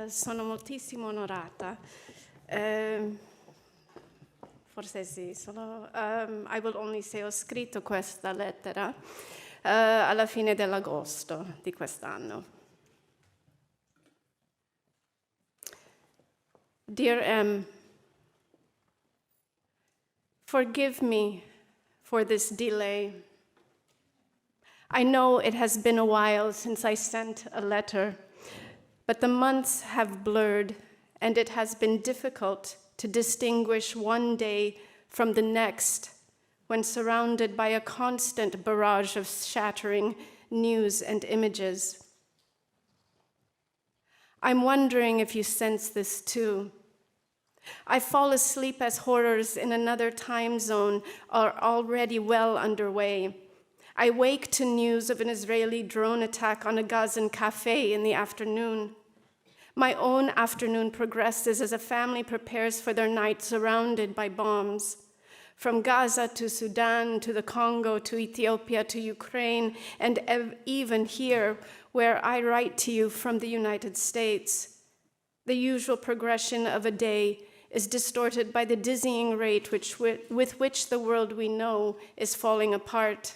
Sono moltissimo onorata. Forse sì, I will only say ho scritto questa lettera alla fine dell'agosto di quest'anno. Dear M, forgive me for this delay. I know it has been a while since I sent a letter, but the months have blurred, and it has been difficult to distinguish one day from the next when surrounded by a constant barrage of shattering news and images. I'm wondering if you sense this too. I fall asleep as horrors in another time zone are already well underway. I wake to news of an Israeli drone attack on a Gazan cafe in the afternoon. My own afternoon progresses as a family prepares for their night surrounded by bombs. From Gaza to Sudan, to the Congo, to Ethiopia, to Ukraine, and even here, where I write to you from the United States. The usual progression of a day is distorted by the dizzying rate with which the world we know is falling apart.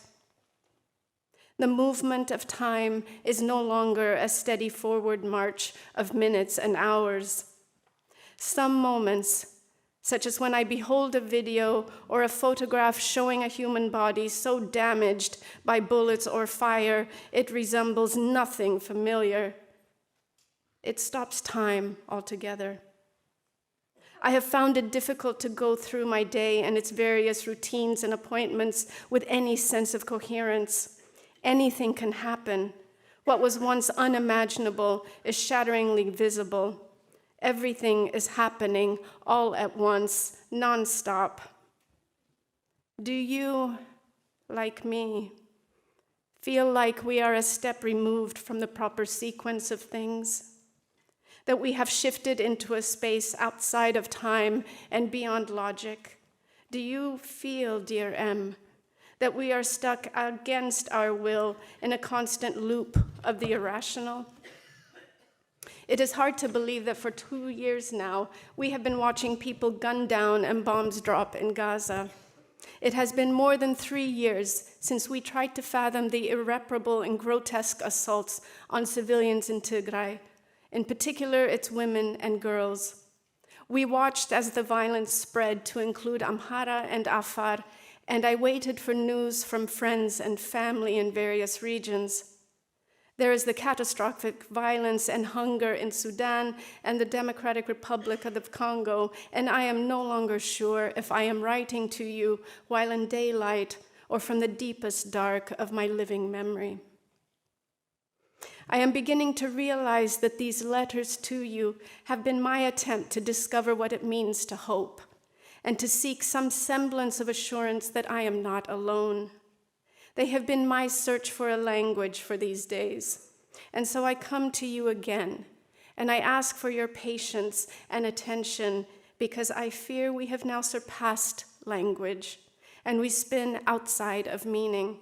The movement of time is no longer a steady forward march of minutes and hours. Some moments, such as when I behold a video or a photograph showing a human body so damaged by bullets or fire, it resembles nothing familiar. It stops time altogether. I have found it difficult to go through my day and its various routines and appointments with any sense of coherence. Anything can happen. What was once unimaginable is shatteringly visible. Everything is happening all at once, nonstop. Do you, like me, feel like we are a step removed from the proper sequence of things? That we have shifted into a space outside of time and beyond logic? Do you feel, dear M, that we are stuck against our will in a constant loop of the irrational? It is hard to believe that for 2 years now, we have been watching people gunned down and bombs drop in Gaza. It has been more than 3 years since we tried to fathom the irreparable and grotesque assaults on civilians in Tigray, in particular its women and girls. We watched as the violence spread to include Amhara and Afar, and I waited for news from friends and family in various regions. There is the catastrophic violence and hunger in Sudan and the Democratic Republic of the Congo, and I am no longer sure if I am writing to you while in daylight or from the deepest dark of my living memory. I am beginning to realize that these letters to you have been my attempt to discover what it means to hope, and to seek some semblance of assurance that I am not alone. They have been my search for a language for these days. And so I come to you again, and I ask for your patience and attention, because I fear we have now surpassed language, and we spin outside of meaning.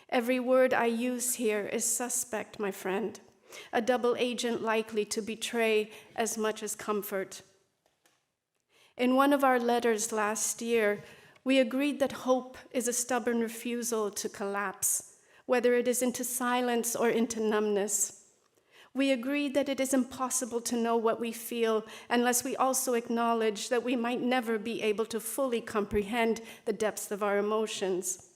Every word I use here is suspect, my friend, a double agent likely to betray as much as comfort. In one of our letters last year, we agreed that hope is a stubborn refusal to collapse, whether it is into silence or into numbness. We agreed that it is impossible to know what we feel unless we also acknowledge that we might never be able to fully comprehend the depths of our emotions.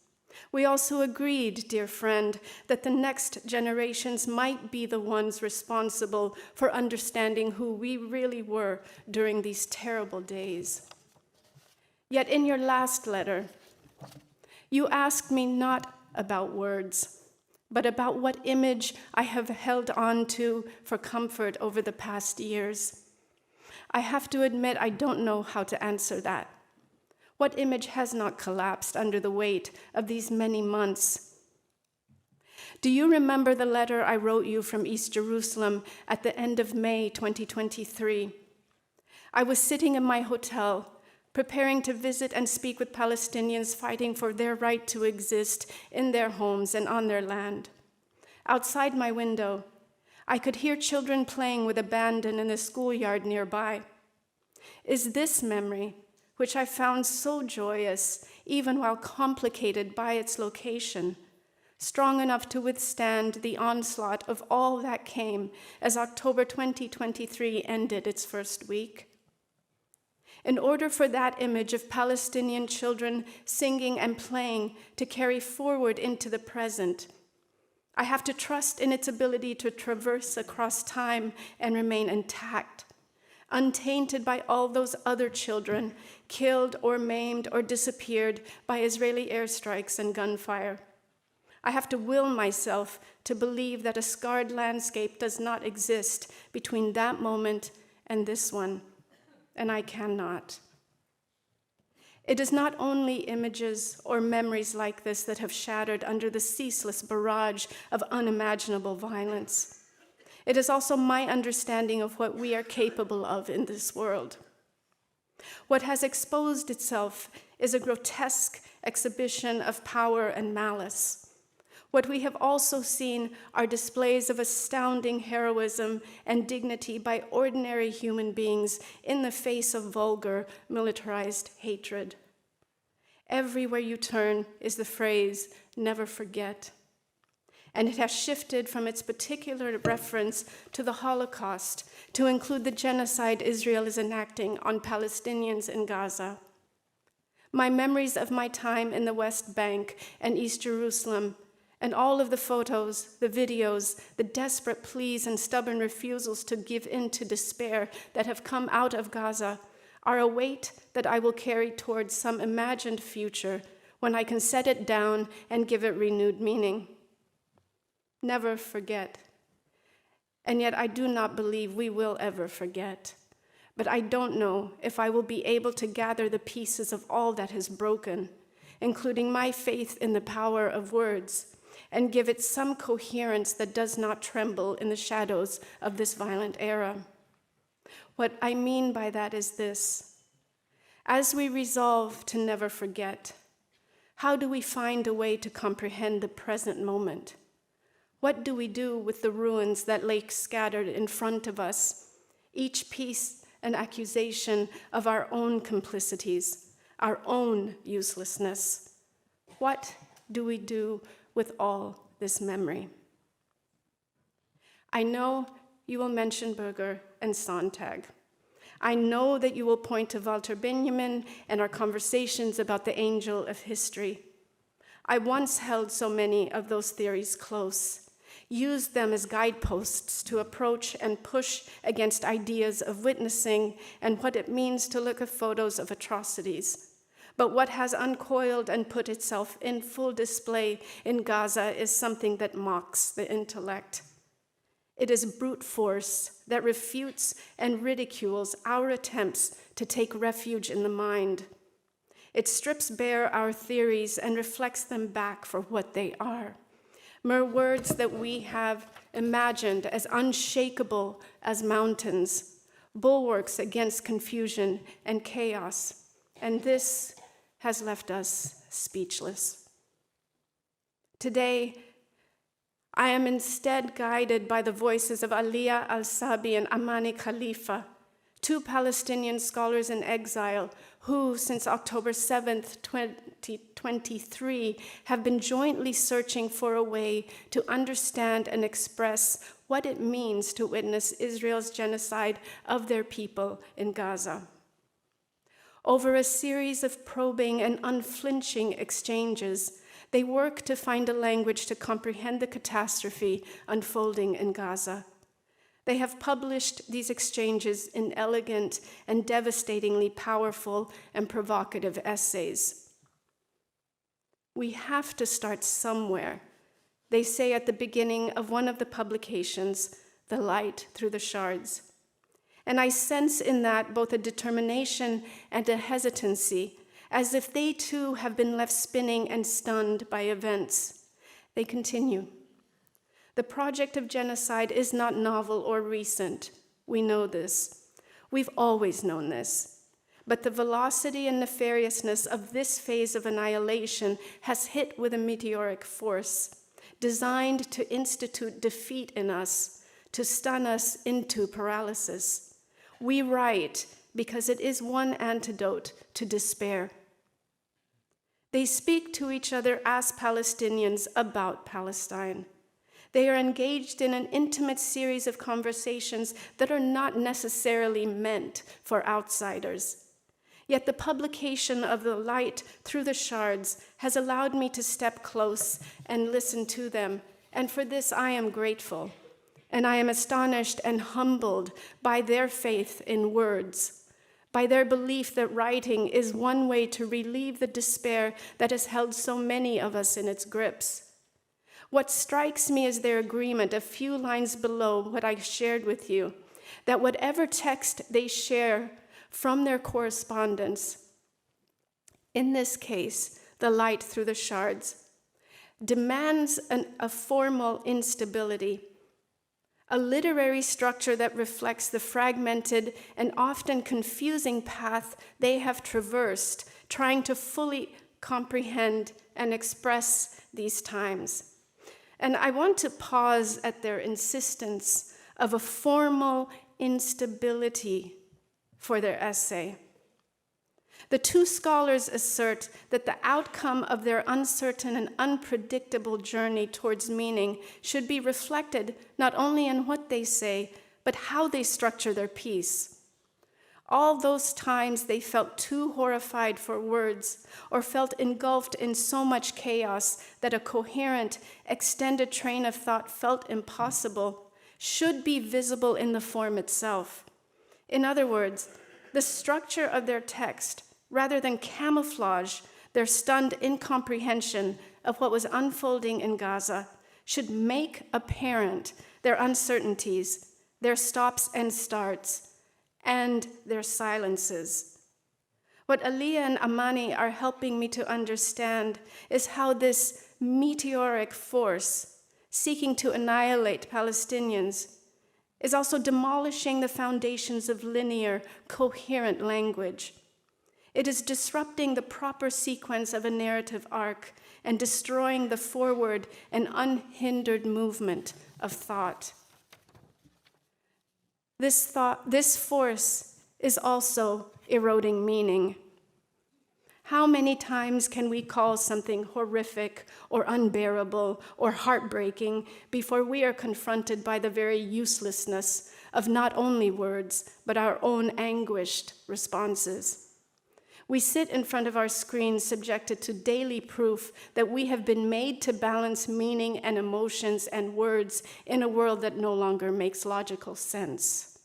We also agreed, dear friend, that the next generations might be the ones responsible for understanding who we really were during these terrible days. Yet in your last letter, you asked me not about words, but about what image I have held on to for comfort over the past years. I have to admit I don't know how to answer that. What image has not collapsed under the weight of these many months? Do you remember the letter I wrote you from East Jerusalem at the end of May 2023? I was sitting in my hotel, preparing to visit and speak with Palestinians fighting for their right to exist in their homes and on their land. Outside my window, I could hear children playing with abandon in the schoolyard nearby. Is this memory, which I found so joyous, even while complicated by its location, strong enough to withstand the onslaught of all that came as October 2023 ended its first week? In order for that image of Palestinian children singing and playing to carry forward into the present, I have to trust in its ability to traverse across time and remain intact, untainted by all those other children killed or maimed or disappeared by Israeli airstrikes and gunfire. I have to will myself to believe that a scarred landscape does not exist between that moment and this one, and I cannot. It is not only images or memories like this that have shattered under the ceaseless barrage of unimaginable violence. It is also my understanding of what we are capable of in this world. What has exposed itself is a grotesque exhibition of power and malice. What we have also seen are displays of astounding heroism and dignity by ordinary human beings in the face of vulgar, militarized hatred. Everywhere you turn is the phrase, "never forget." And it has shifted from its particular reference to the Holocaust to include the genocide Israel is enacting on Palestinians in Gaza. My memories of my time in the West Bank and East Jerusalem, and all of the photos, the videos, the desperate pleas and stubborn refusals to give in to despair that have come out of Gaza are a weight that I will carry towards some imagined future when I can set it down and give it renewed meaning. Never forget. And yet I do not believe we will ever forget. But I don't know if I will be able to gather the pieces of all that has broken, including my faith in the power of words, and give it some coherence that does not tremble in the shadows of this violent era. What I mean by that is this: as we resolve to never forget, how do we find a way to comprehend the present moment? What do we do with the ruins that lay scattered in front of us, each piece an accusation of our own complicities, our own uselessness? What do we do with all this memory? I know you will mention Berger and Sontag. I know that you will point to Walter Benjamin and our conversations about the angel of history. I once held so many of those theories close, used them as guideposts to approach and push against ideas of witnessing and what it means to look at photos of atrocities. But what has uncoiled and put itself in full display in Gaza is something that mocks the intellect. It is brute force that refutes and ridicules our attempts to take refuge in the mind. It strips bare our theories and reflects them back for what they are: mere words that we have imagined as unshakable as mountains, bulwarks against confusion and chaos. And this has left us speechless. Today, I am instead guided by the voices of Aliyah al-Sabi and Amani Khalifa, two Palestinian scholars in exile who, since October 7th, 2023, have been jointly searching for a way to understand and express what it means to witness Israel's genocide of their people in Gaza. Over a series of probing and unflinching exchanges, they work to find a language to comprehend the catastrophe unfolding in Gaza. They have published these exchanges in elegant and devastatingly powerful and provocative essays. We have to start somewhere, they say at the beginning of one of the publications, The Light Through the Shards. And I sense in that both a determination and a hesitancy, as if they too have been left spinning and stunned by events. They continue. The project of genocide is not novel or recent. We know this. We've always known this. But the velocity and nefariousness of this phase of annihilation has hit with a meteoric force, designed to institute defeat in us, to stun us into paralysis. We write because it is one antidote to despair. They speak to each other as Palestinians about Palestine. They are engaged in an intimate series of conversations that are not necessarily meant for outsiders. Yet the publication of the light through the shards has allowed me to step close and listen to them, and for this I am grateful. And I am astonished and humbled by their faith in words, by their belief that writing is one way to relieve the despair that has held so many of us in its grips. What strikes me is their agreement a few lines below what I shared with you, that whatever text they share from their correspondence, in this case, the light through the shards, demands a formal instability, a literary structure that reflects the fragmented and often confusing path they have traversed, trying to fully comprehend and express these times. And I want to pause at their insistence of a formal instability for their essay. The two scholars assert that the outcome of their uncertain and unpredictable journey towards meaning should be reflected not only in what they say, but how they structure their piece. All those times they felt too horrified for words or felt engulfed in so much chaos that a coherent, extended train of thought felt impossible should be visible in the form itself. In other words, the structure of their text, rather than camouflage their stunned incomprehension of what was unfolding in Gaza, should make apparent their uncertainties, their stops and starts, and their silences. What Aliyah and Amani are helping me to understand is how this meteoric force seeking to annihilate Palestinians is also demolishing the foundations of linear, coherent language. It is disrupting the proper sequence of a narrative arc and destroying the forward and unhindered movement of thought. This force is also eroding meaning. How many times can we call something horrific or unbearable or heartbreaking before we are confronted by the very uselessness of not only words, but our own anguished responses? We sit in front of our screens subjected to daily proof that we have been made to balance meaning and emotions and words in a world that no longer makes logical sense.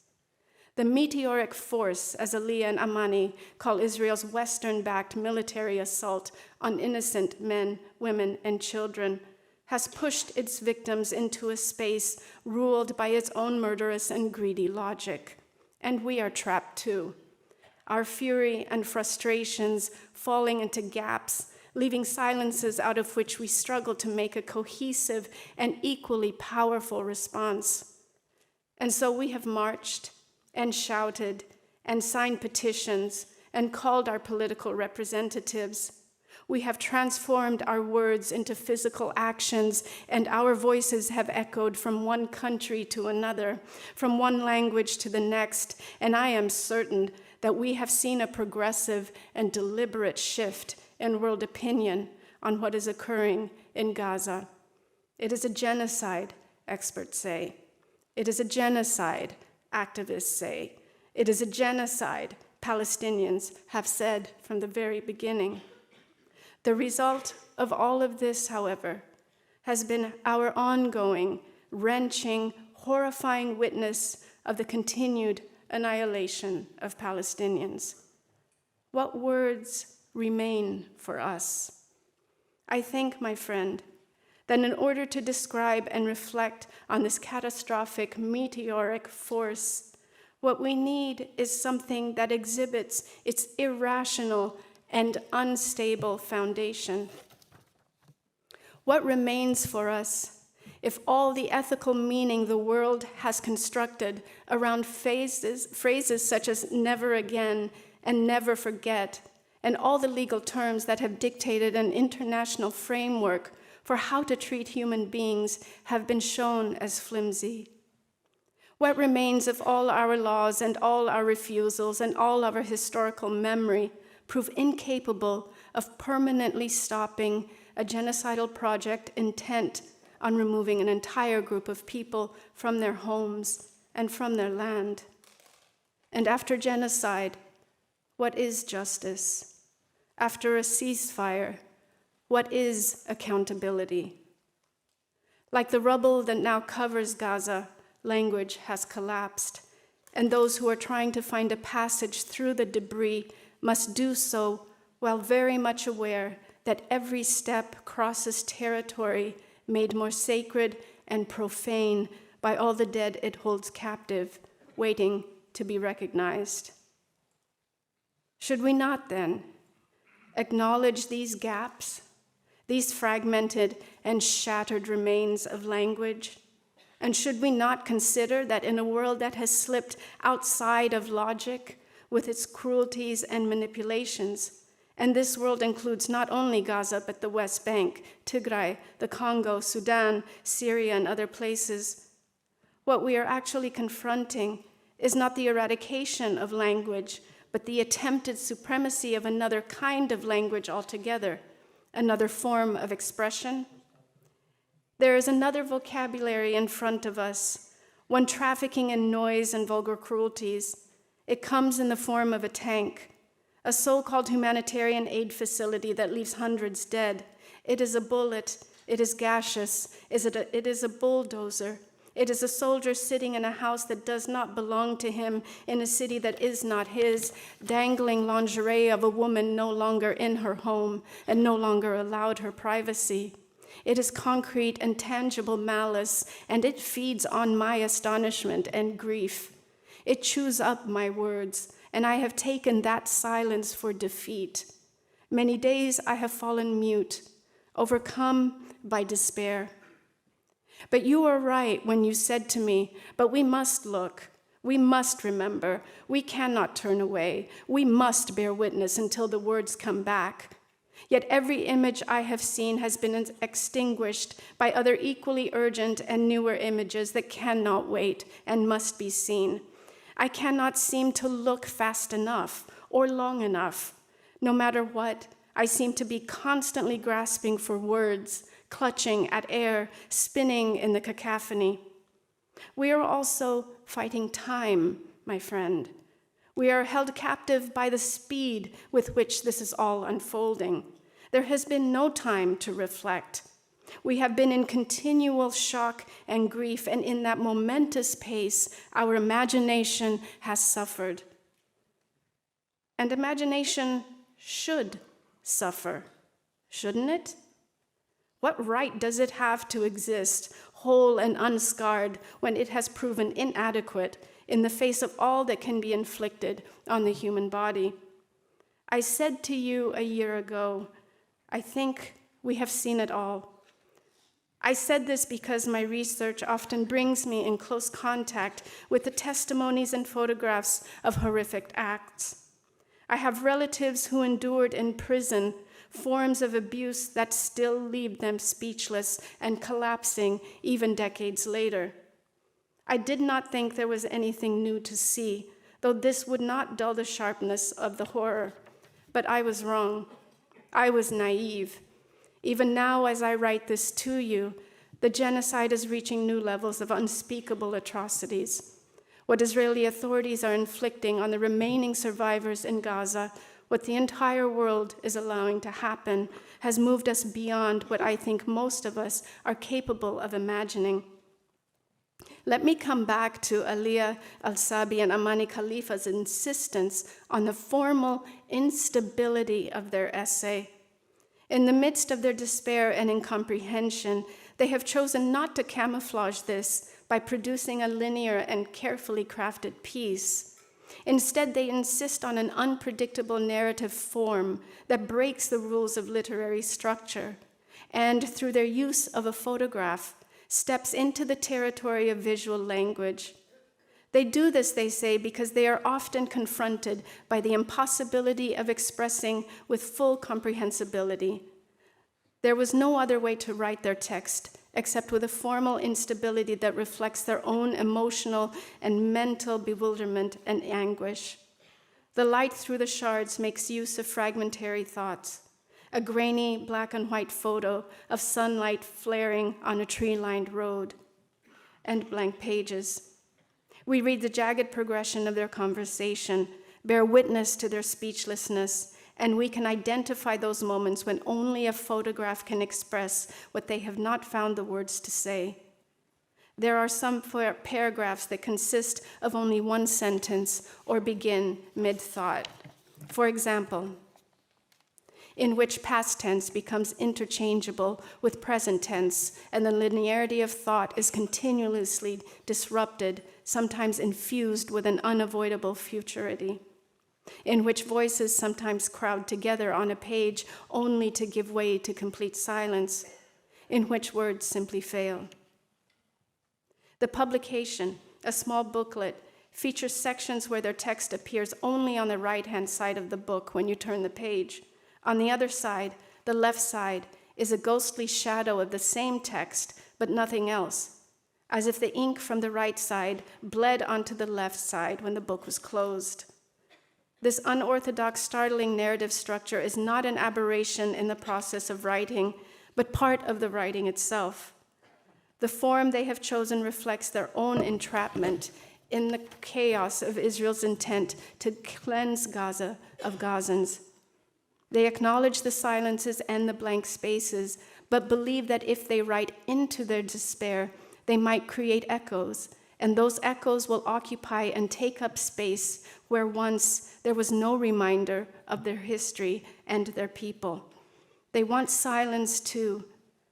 The meteoric force, as Aliyah and Amani call Israel's Western-backed military assault on innocent men, women, and children, has pushed its victims into a space ruled by its own murderous and greedy logic. And we are trapped too. Our fury and frustrations falling into gaps, leaving silences out of which we struggle to make a cohesive and equally powerful response. And so we have marched and shouted and signed petitions and called our political representatives. We have transformed our words into physical actions, and our voices have echoed from one country to another, from one language to the next, and I am certain that we have seen a progressive and deliberate shift in world opinion on what is occurring in Gaza. It is a genocide, experts say. It is a genocide, activists say. It is a genocide, Palestinians have said from the very beginning. The result of all of this, however, has been our ongoing, wrenching, horrifying witness of the continued annihilation of Palestinians. What words remain for us? I think, my friend, that in order to describe and reflect on this catastrophic meteoric force, what we need is something that exhibits its irrational and unstable foundation. What remains for us if all the ethical meaning the world has constructed around phrases such as never again and never forget, and all the legal terms that have dictated an international framework for how to treat human beings have been shown as flimsy? What remains of all our laws and all our refusals and all our historical memory prove incapable of permanently stopping a genocidal project intent on removing an entire group of people from their homes and from their land? And after genocide, what is justice? After a ceasefire, what is accountability? Like the rubble that now covers Gaza, language has collapsed, and those who are trying to find a passage through the debris must do so while very much aware that every step crosses territory made more sacred and profane by all the dead it holds captive, waiting to be recognized. Should we not, then, acknowledge these gaps, these fragmented and shattered remains of language? And should we not consider that in a world that has slipped outside of logic with its cruelties and manipulations, and this world includes not only Gaza, but the West Bank, Tigray, the Congo, Sudan, Syria, and other places, what we are actually confronting is not the eradication of language, but the attempted supremacy of another kind of language altogether, another form of expression. There is another vocabulary in front of us, one trafficking in noise and vulgar cruelties. It comes in the form of a tank, a so-called humanitarian aid facility that leaves hundreds dead. It is a bullet, it is gaseous, it is a bulldozer. It is a soldier sitting in a house that does not belong to him, in a city that is not his, dangling lingerie of a woman no longer in her home and no longer allowed her privacy. It is concrete and tangible malice, and it feeds on my astonishment and grief. It chews up my words, and I have taken that silence for defeat. Many days I have fallen mute, overcome by despair. But you were right when you said to me, but we must look, we must remember, we cannot turn away, we must bear witness until the words come back. Yet every image I have seen has been extinguished by other equally urgent and newer images that cannot wait and must be seen. I cannot seem to look fast enough or long enough. No matter what, I seem to be constantly grasping for words, clutching at air, spinning in the cacophony. We are also fighting time, my friend. We are held captive by the speed with which this is all unfolding. There has been no time to reflect. We have been in continual shock and grief, and in that momentous pace, our imagination has suffered. And imagination should suffer, shouldn't it? What right does it have to exist, whole and unscarred, when it has proven inadequate in the face of all that can be inflicted on the human body? I said to you a year ago, I think we have seen it all. I said this because my research often brings me in close contact with the testimonies and photographs of horrific acts. I have relatives who endured in prison forms of abuse that still leave them speechless and collapsing even decades later. I did not think there was anything new to see, though this would not dull the sharpness of the horror. But I was wrong. I was naive. Even now, as I write this to you, the genocide is reaching new levels of unspeakable atrocities. What Israeli authorities are inflicting on the remaining survivors in Gaza, what the entire world is allowing to happen, has moved us beyond what I think most of us are capable of imagining. Let me come back to Aliyah Al-Sabi and Amani Khalifa's insistence on the formal instability of their essay. In the midst of their despair and incomprehension, they have chosen not to camouflage this by producing a linear and carefully crafted piece. Instead, they insist on an unpredictable narrative form that breaks the rules of literary structure, and through their use of a photograph, steps into the territory of visual language. They do this, they say, because they are often confronted by the impossibility of expressing with full comprehensibility. There was no other way to write their text except with a formal instability that reflects their own emotional and mental bewilderment and anguish. The light through the shards makes use of fragmentary thoughts, a grainy black and white photo of sunlight flaring on a tree-lined road, and blank pages. We read the jagged progression of their conversation, bear witness to their speechlessness, and we can identify those moments when only a photograph can express what they have not found the words to say. There are some paragraphs that consist of only one sentence or begin mid-thought. For example, in which past tense becomes interchangeable with present tense, and the linearity of thought is continuously disrupted, sometimes infused with an unavoidable futurity. In which voices sometimes crowd together on a page only to give way to complete silence, in which words simply fail. The publication, a small booklet, features sections where their text appears only on the right-hand side of the book when you turn the page. On the other side, the left side, is a ghostly shadow of the same text, but nothing else, as if the ink from the right side bled onto the left side when the book was closed. This unorthodox, startling narrative structure is not an aberration in the process of writing, but part of the writing itself. The form they have chosen reflects their own entrapment in the chaos of Israel's intent to cleanse Gaza of Gazans. They acknowledge the silences and the blank spaces, but believe that if they write into their despair, they might create echoes, and those echoes will occupy and take up space where once there was no reminder of their history and their people. They want silence too,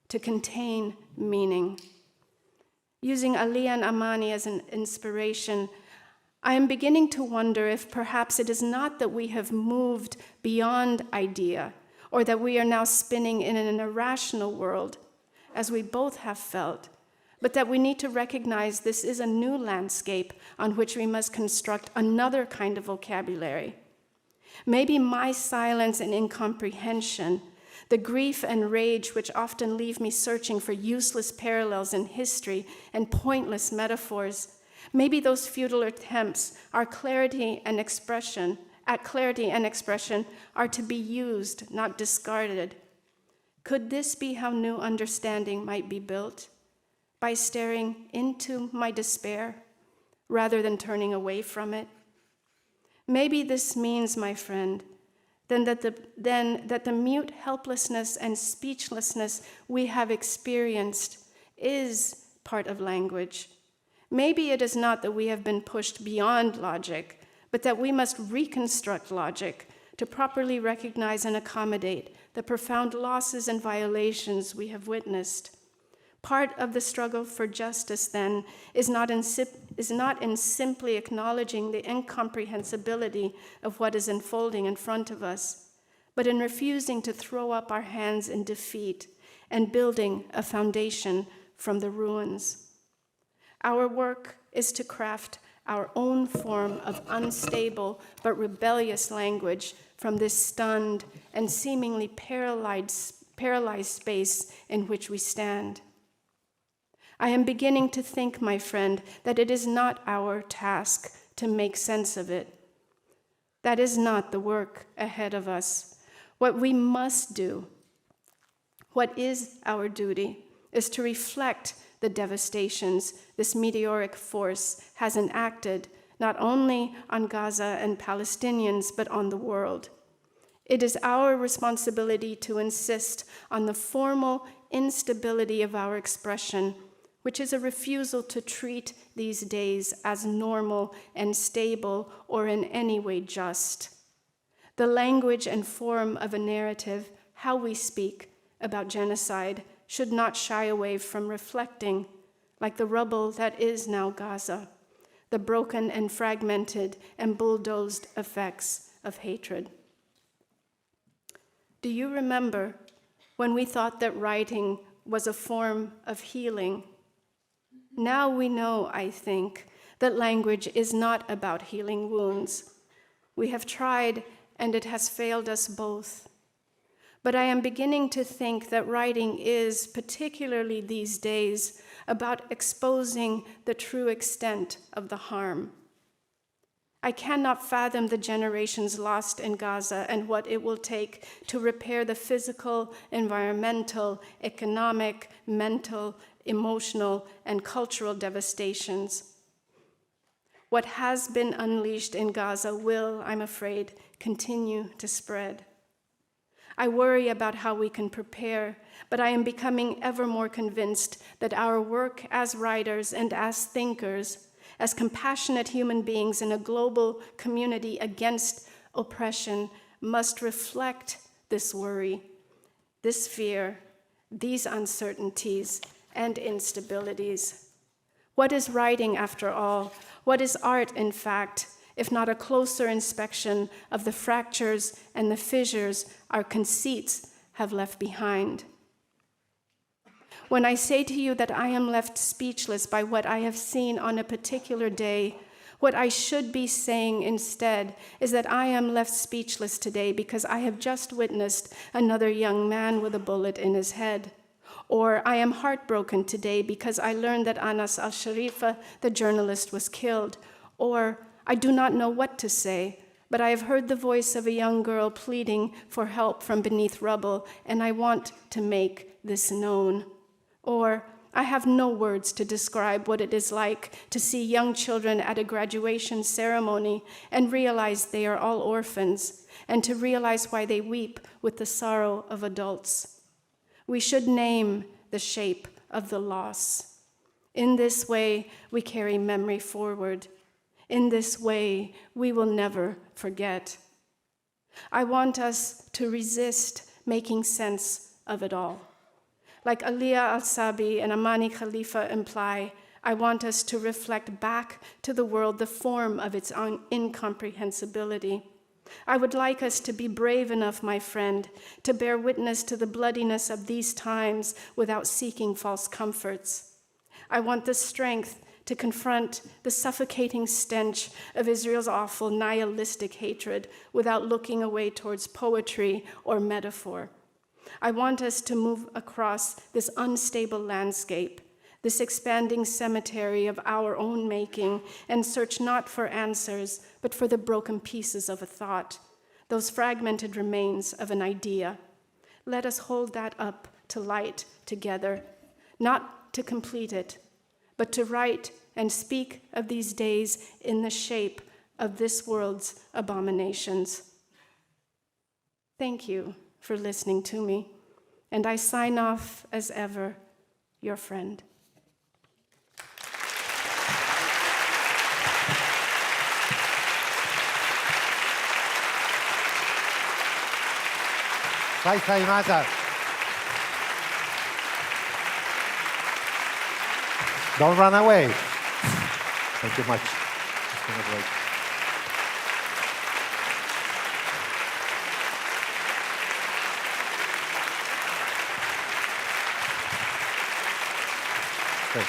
to contain meaning. Using Ali and Amani as an inspiration, I am beginning to wonder if perhaps it is not that we have moved beyond idea, or that we are now spinning in an irrational world, as we both have felt, but that we need to recognize this is a new landscape on which we must construct another kind of vocabulary. Maybe my silence and incomprehension, the grief and rage which often leave me searching for useless parallels in history and pointless metaphors, maybe those futile attempts at clarity and expression are to be used, not discarded. Could this be how new understanding might be built? By staring into my despair rather than turning away from it? Maybe this means, my friend, then that the mute helplessness and speechlessness we have experienced is part of language. Maybe it is not that we have been pushed beyond logic, but that we must reconstruct logic to properly recognize and accommodate the profound losses and violations we have witnessed. Part of the struggle for justice, then, is not in simply acknowledging the incomprehensibility of what is unfolding in front of us, but in refusing to throw up our hands in defeat and building a foundation from the ruins. Our work is to craft our own form of unstable but rebellious language from this stunned and seemingly paralyzed space in which we stand. I am beginning to think, my friend, that it is not our task to make sense of it. That is not the work ahead of us. What we must do, what is our duty, is to reflect the devastations this meteoric force has enacted not only on Gaza and Palestinians, but on the world. It is our responsibility to insist on the formal instability of our expression, which is a refusal to treat these days as normal and stable or in any way just. The language and form of a narrative, how we speak about genocide, should not shy away from reflecting, like the rubble that is now Gaza, the broken and fragmented and bulldozed effects of hatred. Do you remember when we thought that writing was a form of healing? Now we know, I think, that language is not about healing wounds. We have tried, and it has failed us both. But I am beginning to think that writing is, particularly these days, about exposing the true extent of the harm. I cannot fathom the generations lost in Gaza and what it will take to repair the physical, environmental, economic, mental, emotional, and cultural devastations. What has been unleashed in Gaza will, I'm afraid, continue to spread. I worry about how we can prepare, but I am becoming ever more convinced that our work as writers and as thinkers, as compassionate human beings in a global community against oppression, must reflect this worry, this fear, these uncertainties and instabilities. What is writing, after all? What is art, in fact, if not a closer inspection of the fractures and the fissures our conceits have left behind? When I say to you that I am left speechless by what I have seen on a particular day, what I should be saying instead is that I am left speechless today because I have just witnessed another young man with a bullet in his head. Or I am heartbroken today because I learned that Anas al-Sharifa, the journalist, was killed. Or I do not know what to say, but I have heard the voice of a young girl pleading for help from beneath rubble, and I want to make this known. Or I have no words to describe what it is like to see young children at a graduation ceremony and realize they are all orphans, and to realize why they weep with the sorrow of adults. We should name the shape of the loss. In this way, we carry memory forward. In this way, we will never forget. I want us to resist making sense of it all. Like Aliyah al-Sabi and Amani Khalifa imply, I want us to reflect back to the world the form of its incomprehensibility. I would like us to be brave enough, my friend, to bear witness to the bloodiness of these times without seeking false comforts. I want the strength to confront the suffocating stench of Israel's awful nihilistic hatred without looking away towards poetry or metaphor. I want us to move across this unstable landscape, this expanding cemetery of our own making, and search not for answers, but for the broken pieces of a thought, those fragmented remains of an idea. Let us hold that up to light together, not to complete it, but to write and speak of these days in the shape of this world's abominations. Thank you for listening to me, and I sign off as ever, your friend. Magistralis di Maaza. Don't run away. Thank you much. It's been a great. Great.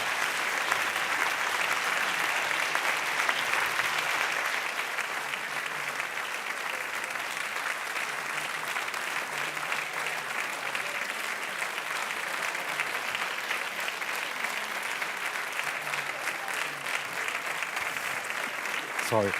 Sorry.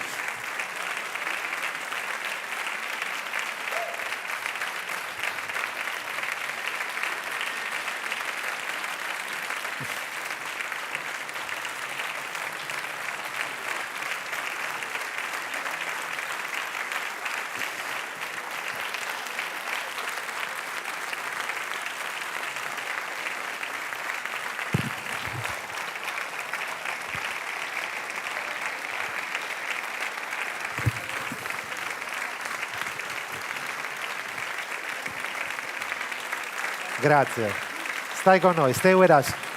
Grazie. Stai con noi, stay with us.